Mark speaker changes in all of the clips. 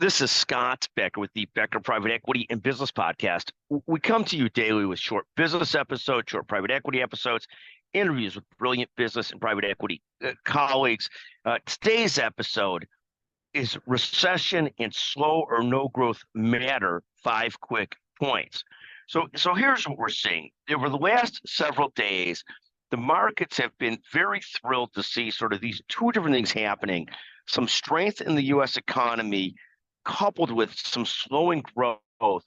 Speaker 1: This is Scott Becker with the Becker Private Equity and Business Podcast. We come to you daily with short business episodes, short private equity episodes, interviews with brilliant business and private equity colleagues. Today's episode is Recession and Slow or No Growth Matter, 5 quick points. So here's what we're seeing. Over the last several days, the markets have been very thrilled to see sort of these two different things happening. Some strength in the U.S. economy coupled with some slowing growth,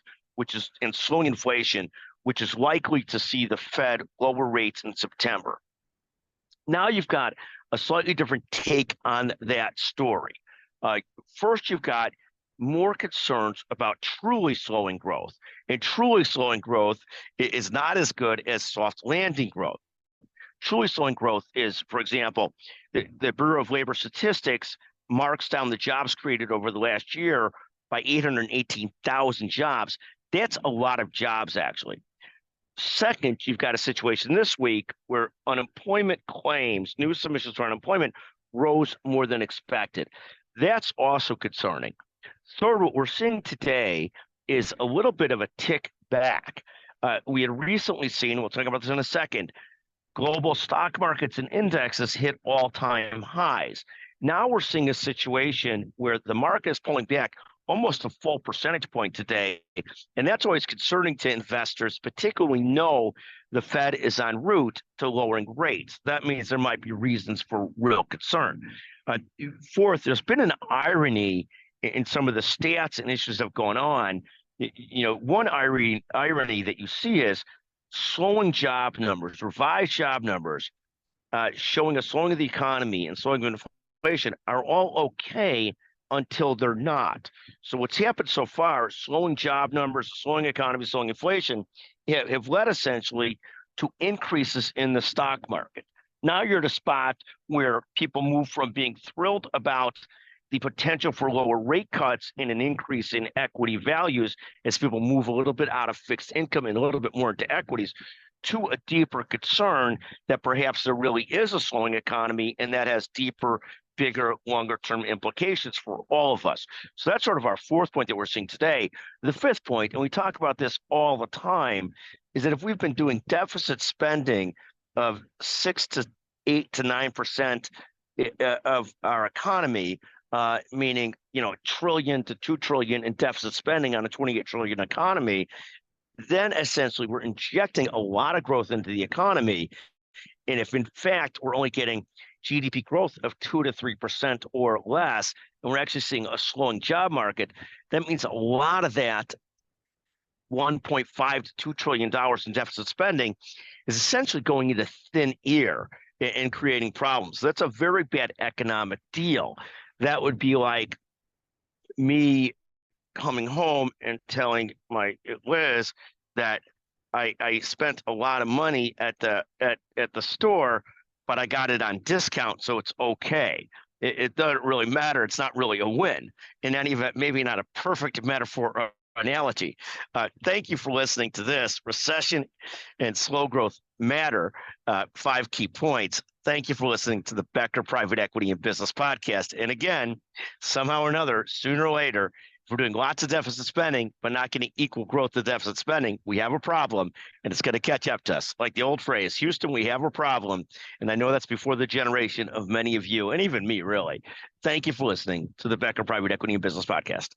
Speaker 1: and slowing inflation, which is likely to see the Fed lower rates in September. Now you've got a slightly different take on that story. First, you've got more concerns about truly slowing growth. And truly slowing growth is not as good as soft landing growth. Truly slowing growth is, for example, the Bureau of Labor Statistics marks down the jobs created over the last year by 818,000 jobs. That's a lot of jobs, actually. Second, you've got a situation this week where unemployment claims, new submissions for unemployment, rose more than expected. That's also concerning. Third, what we're seeing today is a little bit of a tick back. We had recently seen, we'll talk about this in a second, global stock markets and indexes hit all-time highs. Now we're seeing a situation where the market is pulling back almost a full percentage point today. And that's always concerning to investors, particularly when we know the Fed is en route to lowering rates. That means there might be reasons for real concern. Fourth, there's been an irony in some of the stats and issues that have gone on. One irony that you see is slowing job numbers, revised job numbers, showing a slowing of the economy and slowing of inflation are all okay until they're not. So what's happened so far, slowing job numbers, slowing economy, slowing inflation, have led essentially to increases in the stock market. Now you're at a spot where people move from being thrilled about the potential for lower rate cuts and an increase in equity values as people move a little bit out of fixed income and a little bit more into equities, to a deeper concern that perhaps there really is a slowing economy and that has deeper, bigger, longer-term implications for all of us. So that's sort of our fourth point that we're seeing today. The fifth point, and we talk about this all the time, is that if we've been doing deficit spending of 6 to 8 to 9% of our economy, meaning $1 trillion to $2 trillion in deficit spending on a $28 trillion economy, then essentially we're injecting a lot of growth into the economy. And if in fact we're only getting GDP growth of 2 to 3% or less, and we're actually seeing a slowing job market, that means a lot of that $1.5 to $2 trillion in deficit spending is essentially going into thin air and creating problems. That's a very bad economic deal. That would be like me coming home and telling my Liz that I spent a lot of money at the store, but I got it on discount, so it's okay. It doesn't really matter. It's not really a win. In any event, maybe not a perfect metaphor or analogy. Thank you for listening to this Recession and Slow Growth Matter, 5 key points. Thank you for listening to the Becker Private Equity and Business Podcast. And again, somehow or another, sooner or later, if we're doing lots of deficit spending, but not getting equal growth to deficit spending, we have a problem, and it's going to catch up to us. Like the old phrase, Houston, we have a problem. And I know that's before the generation of many of you, and even me, really. Thank you for listening to the Becker Private Equity and Business Podcast.